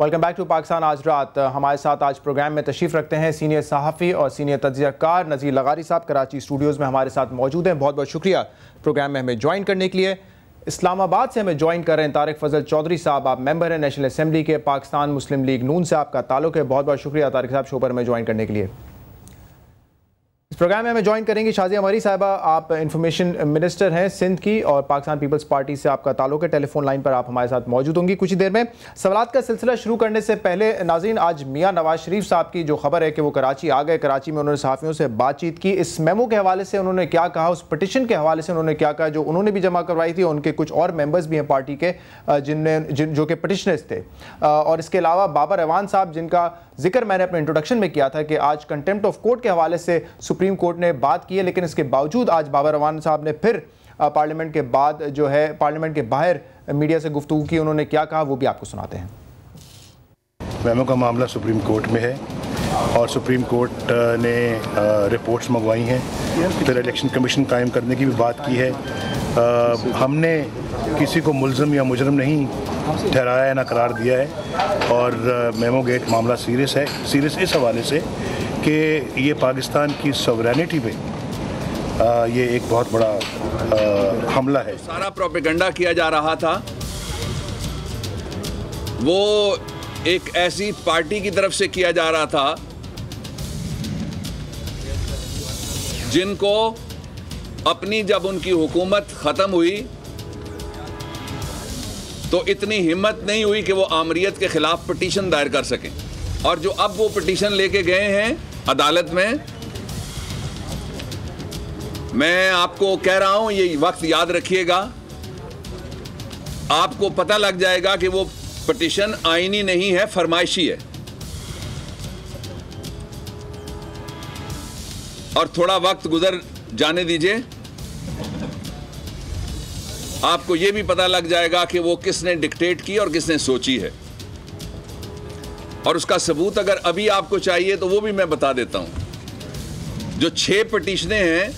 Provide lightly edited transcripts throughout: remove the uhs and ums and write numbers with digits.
Welcome back to Pakistan आज रात। हमारे साथ आज प्रोग्राम में तशरीफ़ रखते हैं सीनियर सहाफ़ी और सीनियर तज्ज़ियाकार नज़ीर लगारी साहब, कराची स्टूडियोज़ में हमारे साथ मौजूद हैं। बहुत बहुत शुक्रिया प्रोग्राम में हमें ज्वाइन करने के लिए। इस्लामाबाद से हमें ज्वाइन कर रहे हैं तारिक फजल चौधरी साहब, आप मेंबर हैं नेशनल असम्बली के, पाकिस्तान मुस्लिम लीग नून से आपका ताल्लुक़ है। बहुत बहुत शुक्रिया तारिक साहब शो पर हमें ज्वाइन करने के लिए। इस प्रोग्राम में हमें ज्वाइन करेंगी शाज़िया मरी साहिबा, आप इंफॉर्मेशन मिनिस्टर हैं सिंध की और पाकिस्तान पीपल्स पार्टी से आपका ताल्लुक़ है। टेलीफोन लाइन पर आप हमारे साथ मौजूद होंगी कुछ ही देर में। सवालात का सिलसिला शुरू करने से पहले नाज़रीन, आज मियाँ नवाज शरीफ साहब की जो खबर है कि वो कराची आ गए, कराची में उन्होंने सहाफ़ियों से बातचीत की। इस मेमो के हवाले से उन्होंने क्या कहा, उस पटिशन के हवाले से उन्होंने क्या कहा जो उन्होंने भी जमा करवाई थी, उनके कुछ और मेंबर्स भी हैं पार्टी के जो कि पटिशनर्स थे। और इसके अलावा बाबर अवान साहब, जिनका जिक्र मैंने अपने इंट्रोडक्शन में किया था कि आज कंटेम्प्ट ऑफ कोर्ट के हवाले से सुप्रीम कोर्ट ने बात की है, लेकिन इसके बावजूद आज बाबर अवान साहब ने फिर पार्लियामेंट के बाद जो है पार्लियामेंट के बाहर मीडिया से गुफ्तगू की। उन्होंने क्या कहा वो भी आपको सुनाते हैं। मेमो का मामला सुप्रीम कोर्ट में है और सुप्रीम कोर्ट ने रिपोर्ट्स मंगवाई हैं, फिर इलेक्शन कमीशन कायम करने की भी बात की है। हमने किसी को मुल्ज़िम या मुजरम नहीं ठहराया है, ना करार दिया है। और मेमो गेट मामला सीरियस इस हवाले से कि ये पाकिस्तान की सॉवरेनिटी पे ये एक बहुत बड़ा हमला है। सारा प्रोपेगेंडा किया जा रहा था वो एक ऐसी पार्टी की तरफ से किया जा रहा था जिनको अपनी जब उनकी हुकूमत ख़त्म हुई तो इतनी हिम्मत नहीं हुई कि वो आमरीत के ख़िलाफ़ पिटीशन दायर कर सकें। और जो अब वो पिटीशन लेके गए हैं अदालत में, मैं आपको कह रहा हूं ये वक्त याद रखिएगा, आपको पता लग जाएगा कि वो पिटीशन आईनी नहीं है, फरमाइशी है। और थोड़ा वक्त गुजर जाने दीजिए, आपको यह भी पता लग जाएगा कि वो किसने डिक्टेट की और किसने सोची है। और उसका सबूत अगर अभी आपको चाहिए तो वो भी मैं बता देता हूं। जो 6 पिटीशनें हैं,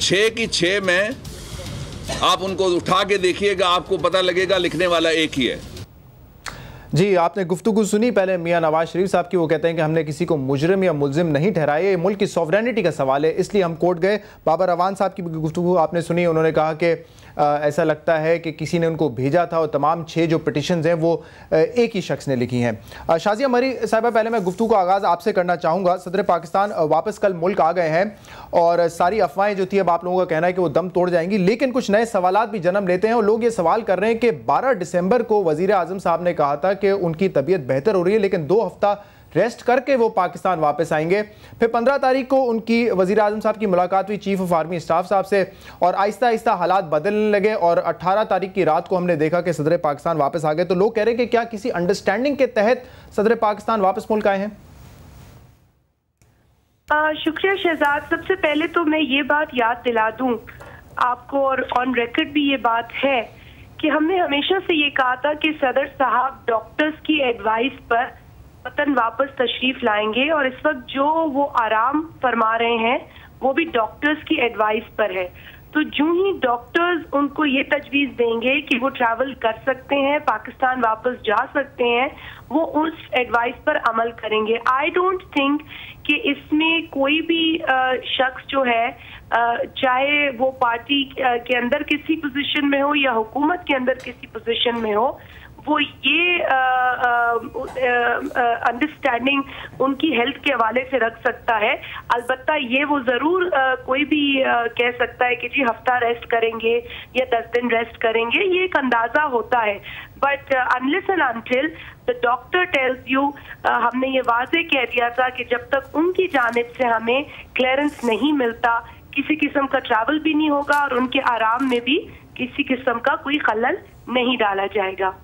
6 की 6 में आप उनको उठा के देखिएगा, आपको पता लगेगा लिखने वाला एक ही है। जी, आपने गुफ्तगू सुनी पहले मियाँ नवाज शरीफ साहब की। वो कहते हैं कि हमने किसी को मुजरिम या मुल्जिम नहीं ठहराया, ये मुल्क की सॉवरेनिटी का सवाल है, इसलिए हम कोर्ट गए। बाबर अवान साहब की गुफ्तगू आपने सुनी, उन्होंने कहा कि ऐसा लगता है कि किसी ने उनको भेजा था और तमाम 6 जो पिटिशन्स हैं वो एक ही शख्स ने लिखी हैं। शाज़िया मरी साहिबा, पहले मैं गुफ्तगू का आगाज़ आपसे करना चाहूँगा। सदर पाकिस्तान वापस कल मुल्क आ गए हैं और सारी अफवाहें जो थी अब आप लोगों का कहना है कि वो दम तोड़ जाएंगी, लेकिन कुछ नए सवालात भी जन्म लेते हैं और लोग ये सवाल कर रहे हैं कि 12 दिसंबर को वज़ीर आज़म साहब ने कहा था कि उनकी तबीयत बेहतर हो रही है, लेकिन 2 हफ्ता रेस्ट करके वो पाकिस्तान वापस आएंगे। फिर 15 तारीख को उनकी वज़ीर आज़म साहब की मुलाकात हुई चीफ ऑफ आर्मी स्टाफ साहब से और आहिस्ता आहिस्ता हालात बदलने लगे और 18 तारीख की रात को हमने देखा कि सदर पाकिस्तान वापस आ गए। तो लोग कह रहे हैं कि क्या किसी अंडरस्टैंडिंग के तहत सदर पाकिस्तान वापस मुल्क आए हैं? शुक्रिया शहजाद। सबसे पहले तो मैं ये बात याद दिला दूं आपको, और ऑन रिकॉर्ड भी ये बात है कि हमने हमेशा से ये कहा था कि सदर साहब डॉक्टर्स की एडवाइस पर वतन वापस तशरीफ लाएंगे और इस वक्त जो वो आराम फरमा रहे हैं वो भी डॉक्टर्स की एडवाइस पर है। तो जो ही डॉक्टर्स उनको ये तजवीज़ देंगे कि वो ट्रैवल कर सकते हैं, पाकिस्तान वापस जा सकते हैं, वो उस एडवाइस पर अमल करेंगे। आई डोंट थिंक कि इसमें कोई भी शख्स जो है, चाहे वो पार्टी के अंदर किसी पोजीशन में हो या हुकूमत के अंदर किसी पोजीशन में हो, वो ये अंडरस्टैंडिंग उनकी हेल्थ के हवाले से रख सकता है। अलबत्ता ये वो जरूर कोई भी कह सकता है कि जी हफ्ता रेस्ट करेंगे या 10 दिन रेस्ट करेंगे, ये एक अंदाजा होता है। But unless and until the doctor tells you, हमने ये वाजे कह दिया था कि जब तक उनकी जानिब से हमें क्लियरेंस नहीं मिलता, किसी किस्म का ट्रैवल भी नहीं होगा और उनके आराम में भी किसी किस्म का कोई खलल नहीं डाला जाएगा।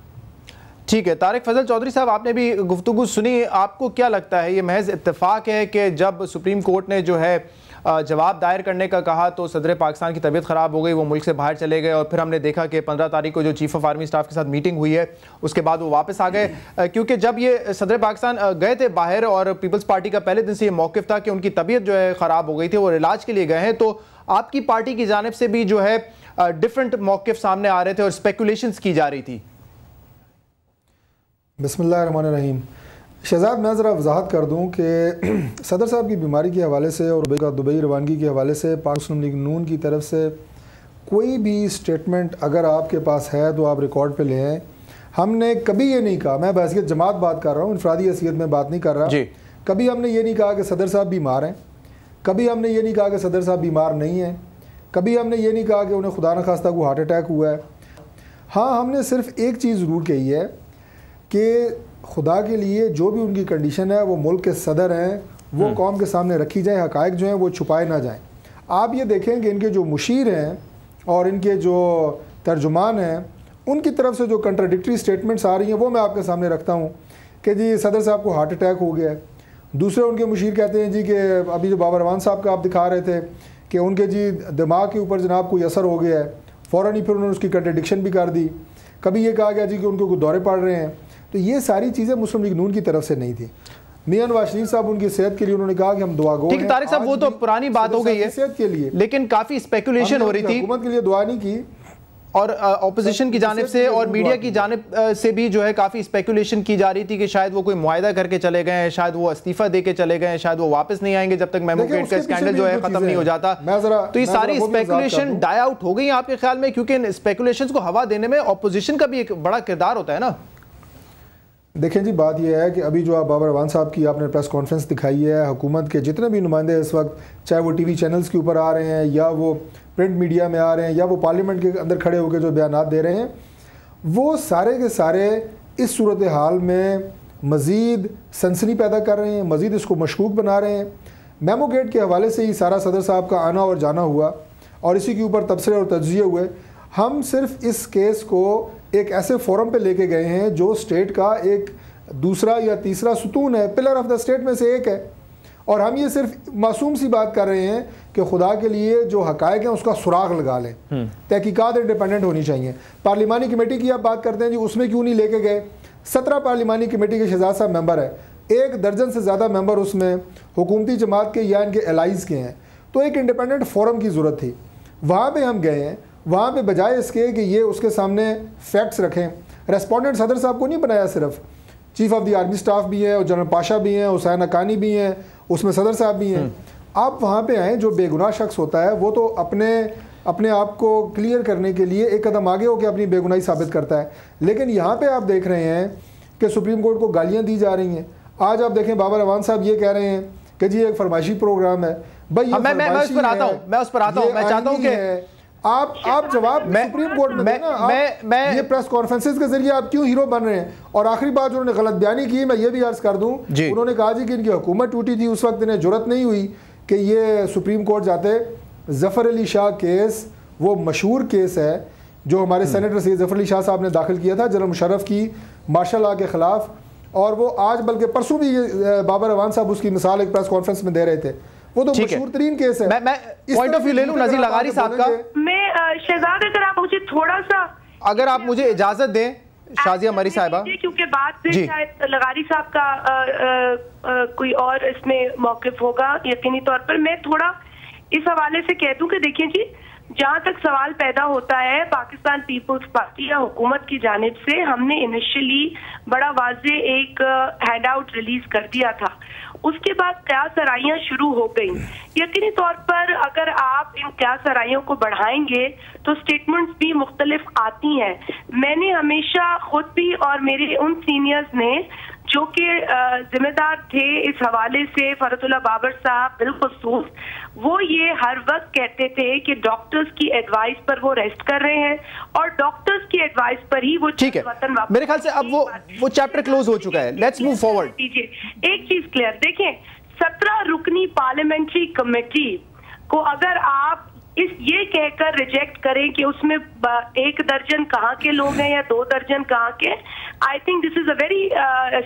ठीक है, तारिक फजल चौधरी साहब, आपने भी गुफ्तगू सुनी, आपको क्या लगता है ये महज इत्तेफाक है कि जब सुप्रीम कोर्ट ने जो है जवाब दायर करने का कहा तो सदर पाकिस्तान की तबीयत ख़राब हो गई, वो मुल्क से बाहर चले गए और फिर हमने देखा कि 15 तारीख को जो चीफ ऑफ आर्मी स्टाफ के साथ मीटिंग हुई है उसके बाद वो वापस आ गए? क्योंकि जब ये सदर पाकिस्तान गए थे बाहर और पीपल्स पार्टी का पहले दिन से ये मौक़िफ़ था कि उनकी तबीयत जो है ख़राब हो गई थी, वो इलाज के लिए गए हैं, तो आपकी पार्टी की जानिब से भी जो है डिफरेंट मौक़िफ़ सामने आ रहे थे और स्पेकुलेशंस की जा रही थी। बिस्मिल्लाहिर्रहमानिर्रहीम। शहजाद, मैं ज़रा वजाहत कर दूं कि सदर साहब की बीमारी के हवाले से और दुबई रवानगी के हवाले से पाक मुस्लिम लीग नून की तरफ से कोई भी स्टेटमेंट अगर आपके पास है तो आप रिकॉर्ड पे ले आएँ। हमने कभी ये नहीं कहा, मैं बहसियत जमात बात कर रहा हूँ, इनफरादी हैसियत में बात नहीं कर रहा जी। कभी हमने ये नहीं कहा कि सदर साहब बीमार हैं, कभी हमने ये नहीं कहा कि सदर साहब बीमार नहीं हैं, कभी हमने ये नहीं कहा कि उन्हें खुदा न खास्ता को हार्ट अटैक हुआ है। हाँ, हमने सिर्फ एक चीज़ ज़रूर कही है कि खुदा के लिए जो भी उनकी कंडीशन है वो मुल्क के सदर हैं, वो कौम के सामने रखी जाए, हक़ाइक़ जो हैं वो छुपाए ना जाएं। आप ये देखें कि इनके जो मुशीर हैं और इनके जो तर्जुमान हैं उनकी तरफ से जो कंट्राडिक्टरी स्टेटमेंट्स आ रही हैं वो मैं आपके सामने रखता हूँ कि जी सदर साहब को हार्ट अटैक हो गया है। दूसरे उनके मुशीर कहते हैं जी कि अभी जो बाबर रवान साहब का आप दिखा रहे थे कि उनके जी दिमाग के ऊपर जनाब कोई असर हो गया है, फ़ौरन ही फिर उन्होंने उसकी कंट्राडिक्शन भी कर दी। कभी ये कहा गया जी कि उनको कोई दौरे पड़ रहे हैं। तो ये सारी चीज़ें मुस्लिम लीग नून की तरफ से नहीं थी। मियां नवाज शरीफ साहब उनकी सेहत के लिए उन्होंने कहा कि हम दुआ गो हैं। तारिक साहब, वो तो पुरानी बात हो गई है सेहत के लिए, लेकिन काफ़ी स्पेकुलेशन हो रही थी, हुकूमत के लिए दुआ नहीं की और ऑपोजिशन की जानिब से और मीडिया की जानिब से भी जो है काफ़ी स्पेकुलेशन की जा रही थी कि शायद वो कोई मुआहदा करके चले गए हैं, शायद वो इस्तीफा दे के चले गए हैं, शायद वो वापस नहीं आएंगे जब तक मेमो गेट का स्कैंडल जो है खत्म नहीं हो जाता। तो ये सारी स्पेकुलेशन डाई आउट हो गई आपके ख्याल में? क्योंकि इन स्पेकुलेशंस को हवा देने में ऑपोजिशन का भी एक बड़ा किरदार होता है ना। देखें जी, बात यह है कि अभी जो आप बाबर रवान साहब की आपने प्रेस कॉन्फ्रेंस दिखाई है, हुकूमत के जितने भी नुमाइंदे इस वक्त, चाहे वो टीवी चैनल्स के ऊपर आ रहे हैं या वो प्रिंट मीडिया में आ रहे हैं या वो पार्लियामेंट के अंदर खड़े होकर जो बयानात दे रहे हैं, वो सारे के सारे इस सूरत हाल में मज़ीद सनसनी पैदा कर रहे हैं, मज़ीद इसको मशकूक बना रहे हैं। मेमो गेट के हवाले से ही सारा सदर साहब का आना और जाना हुआ और इसी के ऊपर तबसरे और तज्ज़िये हुए। हम सिर्फ इस केस को एक ऐसे फोरम पे लेके गए हैं जो स्टेट का एक दूसरा या तीसरा सुतून है, पिलर ऑफ द स्टेट में से एक है, और हम ये सिर्फ मासूम सी बात कर रहे हैं कि खुदा के लिए जो हक़ाइक़ हैं उसका सुराग लगा लें। तहकीकात इंडिपेंडेंट होनी चाहिए। पार्लिमानी कमेटी की आप बात करते हैं जी, उसमें क्यों नहीं लेके गए? 17 पार्लिमानी कमेटी के शहजाद साहब मेंबर है, 1 दर्जन से ज़्यादा मेंबर उसमें हुकूमती जमात के या इनके एलाइज़ के हैं। तो एक इंडिपेंडेंट फोरम की ज़रूरत थी, वहाँ पर हम गए हैं। वहाँ पे बजाय इसके कि ये उसके सामने फैक्ट्स रखें, रेस्पोंडेंट सदर साहब को नहीं बनाया, सिर्फ chief of the army staff भी है और जनरल पाशा भी हैं, हुसैन अकानी भी हैं, उसमें सदर साहब भी हैं। आप वहाँ पे आएँ, जो बेगुनाह शख्स होता है वो तो अपने आप को क्लियर करने के लिए एक कदम आगे होकर अपनी बेगुनाही साबित करता है। लेकिन यहाँ पे आप देख रहे हैं कि सुप्रीम कोर्ट को गालियाँ दी जा रही हैं। आज आप देखें बाबर रवान साहब ये कह रहे हैं कि जी एक फरमाइशी प्रोग्राम है। भाई मैं उस पर आता हूँ, मैं चाहता हूँ कि आप जवाब सुप्रीम कोर्ट में देना। ये प्रेस कॉन्फ्रेंसेस के जरिए आप क्यों हीरो बन रहे हैं? और आखिरी बात उन्होंने गलत बयानी की, मैं ये भी अर्ज कर दूं, उन्होंने कहा जी कि इनकी हुकूमत टूटी थी, उस वक्त इन्हें जुर्रत नहीं हुई कि ये सुप्रीम कोर्ट जाते। जफर अली शाह केस वो मशहूर केस है जो हमारे सेनेटर सैयद जफर अली शाह साहब ने दाखिल किया था जनरल मुशर्रफ की मार्शल लॉ के खिलाफ, और वो आज बल्कि परसों भी बाबर रवान साहब उसकी मिसाल एक प्रेस कॉन्फ्रेंस में दे रहे थे। वो तो मशहूर तरीन केस है। मैं पॉइंट ऑफ व्यू ले लूं नज़ीर लगारी साहब का। मैं शहजाद, अगर आप मुझे थोड़ा सा, अगर आप मुझे इजाजत दें शाजिया मरी साहिबा, क्योंकि बात से शायद लगारी साहब का कोई और इसमें मौक़िफ़ होगा यकीनी तौर पर, मैं थोड़ा इस हवाले से कह दूं कि देखिए जी, जहां तक सवाल पैदा होता है पाकिस्तान पीपल्स पार्टी या हुकूमत की जानिब से, हमने इनिशियली बड़ा वाज़े एक हैंड आउट रिलीज कर दिया था। उसके बाद क़यास आराइयाँ शुरू हो गई। यकीनी तौर पर अगर आप इन क़यास आराइयों को बढ़ाएंगे तो स्टेटमेंट्स भी मुख्तलिफ आती हैं। मैंने हमेशा खुद भी और मेरे उन सीनियर्स ने जो कि जिम्मेदार थे इस हवाले से, फरतुल्लाह बाबर साहब बिलखुसूस, वो ये हर वक्त कहते थे कि डॉक्टर्स की एडवाइस पर वो रेस्ट कर रहे हैं और डॉक्टर्स की एडवाइस पर ही वो वतन वापस। मेरे ख्याल से अब वो चैप्टर क्लोज हो चुका है। Let's move forward. एक चीज क्लियर देखें, 17 रुकनी पार्लियामेंट्री कमेटी को अगर आप ये कहकर रिजेक्ट करें कि उसमें 1 दर्जन कहाँ के लोग हैं या 2 दर्जन कहाँ के, I think this is a very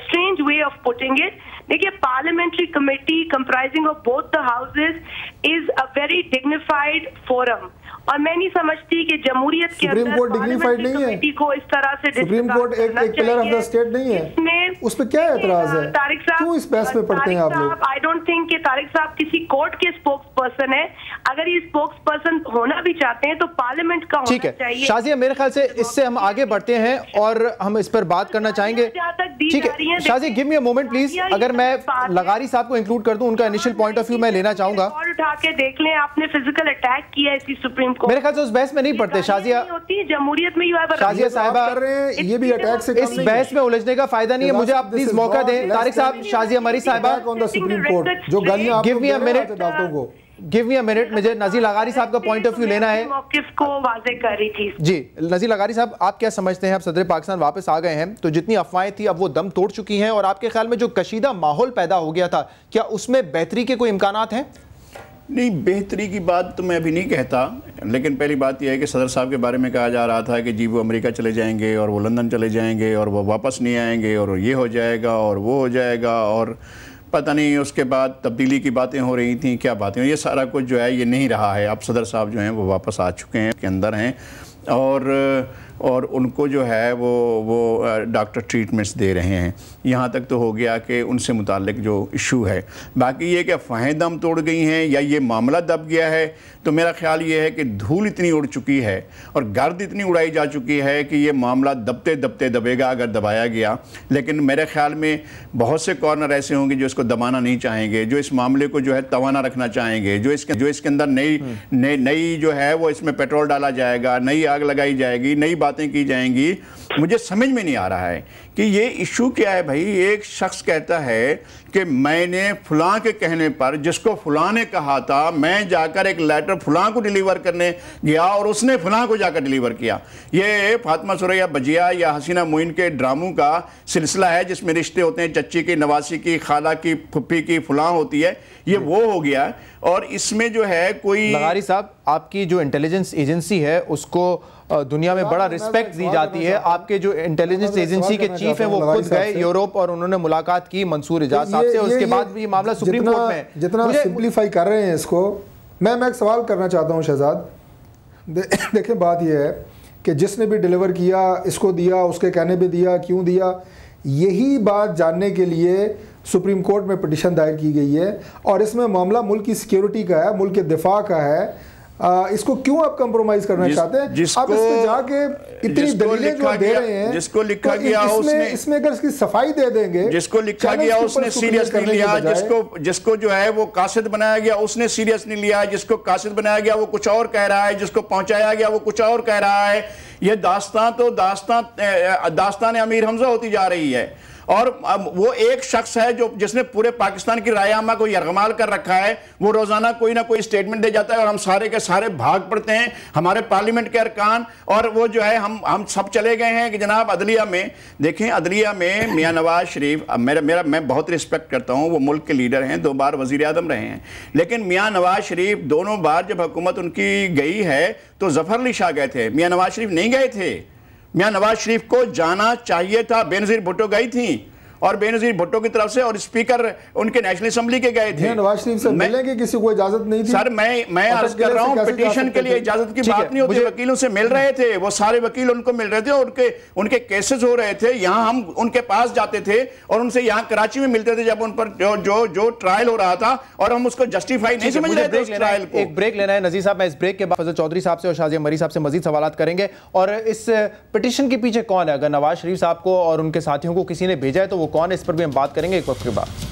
strange way of putting it. देखिए, parliamentary committee comprising of both the houses is a very dignified forum, और मैं नहीं समझती कि जमहूरियत के सुप्रीम कोर्ट डिग्निफाइड नहीं है को इस तरह से। सुप्रीम कोर्ट एक पिलर ऑफ द स्टेट नहीं है, उस पर क्या एतराज है? तारिक साहब क्यों इस बहस में पढ़ते हैं आप लोग? आई डोंट थिंक कि तारिक साहब किसी कोर्ट के स्पोक्स पर्सन है। अगर ये स्पोक्स पर्सन होना भी चाहते हैं तो पार्लियामेंट का होना चाहिए। ठीक है शाजिया, मेरे ख्याल से इससे हम आगे बढ़ते हैं और हम इस पर बात करना चाहेंगे। ठीक है Shazia, give me a moment please. अगर मैं लगारी साहब को इंक्लूड कर दूं, उनका इनिशियल पॉइंट ऑफ व्यू मैं लेना चाहूंगा। और उठा के देख लें, आपने फिजिकल अटैक किया इसी सुप्रीम कोर्ट। मेरे ख्याल से उस बहस में नहीं पड़ते शाजिया। होती है जमहूरियत में, शाजिया साहिबा ये भी अटैक से इस बहस में उलझने का फायदा नहीं है। मुझे आप प्लीज मौका दें। तारिक साहब, शाजिया मरी साहिबा, सुप्रीम कोर्ट जो गालियां गिव मी अ मिनट, मुझे नज़ीर लगारी साहब का पॉइंट ऑफ व्यू लेना है। मौक़िफ़ को वाज़े कर रही थी जी नज़ीर लगारी साहब, आप क्या समझते हैं? अब सदर पाकिस्तान वापस आ गए हैं तो जितनी अफवाहें थी अब वो दम तोड़ चुकी हैं, और आपके ख्याल में जो कशीदा माहौल पैदा हो गया था, क्या उसमें बेहतरी के कोई इम्कानात हैं? नहीं, बेहतरी की बात तो मैं अभी नहीं कहता, लेकिन पहली बात यह है कि सदर साहब के बारे में कहा जा रहा था कि जी वो अमेरिका चले जाएंगे और वो लंदन चले जाएंगे और वो वापस नहीं आएंगे और ये हो जाएगा और वो हो जाएगा, और पता नहीं उसके बाद तब्दीली की बातें हो रही थी, क्या बातें, ये सारा कुछ जो है ये नहीं रहा है। अब सदर साहब जो हैं वो वापस आ चुके हैं, के अंदर हैं, और उनको जो है वो डॉक्टर ट्रीटमेंट्स दे रहे हैं। यहाँ तक तो हो गया कि उनसे मुताल्लिक जो इशू है। बाकी ये कि अफवाहें दम तोड़ गई हैं या ये मामला दब गया है, तो मेरा ख्याल ये है कि धूल इतनी उड़ चुकी है और गर्द इतनी उड़ाई जा चुकी है कि ये मामला दबते दबते दबेगा अगर दबाया गया। लेकिन मेरे ख्याल में बहुत से कॉर्नर ऐसे होंगे जो इसको दबाना नहीं चाहेंगे, जो इस मामले को जो है तवाना रखना चाहेंगे, जो इसके अंदर नई जो है वो इसमें पेट्रोल डाला जाएगा, नई आग लगाई जाएगी, नई बातें की जाएंगी। मुझे समझ में नहीं आ रहा है कि ये इशू क्या है भाई। एक शख्स कहता है कि मैंने फलां के कहने पर, जिसको फलां ने कहा था, मैं जाकर एक लेटर फलां को डिलीवर करने गया और उसने फलां को जाकर डिलीवर किया। ये फातिमा सुरैया बजिया या हसीना मोइन के ड्रामों का सिलसिला है जिसमें रिश्ते होते हैं, चच्ची की, नवासी की, खाला की, फुप्पी की, फलां होती है, ये वो हो गया। और इसमें जो है कोई लगारी साहब, आपकी जो इंटेलिजेंस एजेंसी है उसको दुनिया में बड़ा रिस्पेक्ट दी जाती है। आपके जो इंटेलिजेंस एजेंसी के चीफ हैं वो खुद गए यूरोप और उन्होंने मुलाकात की मंसूर इजाज साहब से, उसके बाद भी ये मामला सुप्रीम कोर्ट में जितना सिंप्लीफाई कर रहे हैं इसको। मैं एक सवाल करना चाहता हूँ शहजाद। देखें, बात यह है कि जिसने भी डिलीवर किया, इसको दिया, उसके कहने पे दिया, क्यों दिया, यही बात जानने के लिए सुप्रीम कोर्ट में पिटीशन दायर की गई है। और इसमें मामला मुल्क की सिक्योरिटी का है, मुल्क के दिफा का है। इसको क्यों आप कंप्रोमाइज करना चाहते हैं? आप इसमें जाके इतनी दलीलें जो दे रहे हैं, जिसको लिखा तो गया इसमें अगर इसकी सफाई दे देंगे, जिसको लिखा गया उसने सीरियस नहीं लिया, जिसको जो है वो कासिद बनाया गया उसने सीरियस नहीं लिया, जिसको कासिद बनाया गया वो कुछ और कह रहा है, जिसको पहुंचाया गया वो कुछ और कह रहा है। ये दास्तान अमीर हमजा होती जा रही है। और वो एक शख्स है जिसने पूरे पाकिस्तान की रायामा को यरगमाल कर रखा है। वो रोजाना कोई ना कोई स्टेटमेंट दे जाता है और हम सारे के सारे भाग पड़ते हैं, हमारे पार्लियामेंट के अरकान, और वो जो है हम सब चले गए हैं कि जनाब अदलिया में देखें। अदलिया में मियां नवाज शरीफ, मैं बहुत रिस्पेक्ट करता हूं, वो मुल्क के लीडर हैं, 2 बार वजीर आजम रहे हैं, लेकिन मियां नवाज शरीफ दोनों बार जब हुकूमत उनकी गई है तो जफर अली शाह गए थे, मियां नवाज शरीफ नहीं गए थे। मियां नवाज शरीफ को जाना चाहिए था, बेनज़ीर भुट्टो गई थी और बेनज़ीर भुट्टो की तरफ से, और स्पीकर उनके नेशनल असेंबली के गए थे। नवाज शरीफ से मिलने की किसी को इजाजत नहीं थी। सर मैं अर्ज कर रहा हूं, पिटीशन के लिए इजाजत की बात नहीं होती। वकीलों से मिल रहे थे, वो सारे वकील उनको मिल रहे थे और उनके केसेस हो रहे थे। यहां हम उनके पास जाते थे और उनसे यहां कराची में मिलते थे जब उन पर जो ट्रायल हो रहा था, और हम उसको जस्टिफाई नहीं समझ रहे थे उस ट्रायल को। एक ब्रेक लेना है नजीर साहब। मैं इस ब्रेक के बाद फजल चौधरी साहब से और शाजिया मरी साहब से मजीद सवाल करेंगे। और इस पिटीशन के पीछे कौन है? अगर नवाज शरीफ साहब को और उनके साथियों को किसी ने भेजा है तो वो कौन है? इस पर भी हम बात करेंगे एक वक्त के बाद।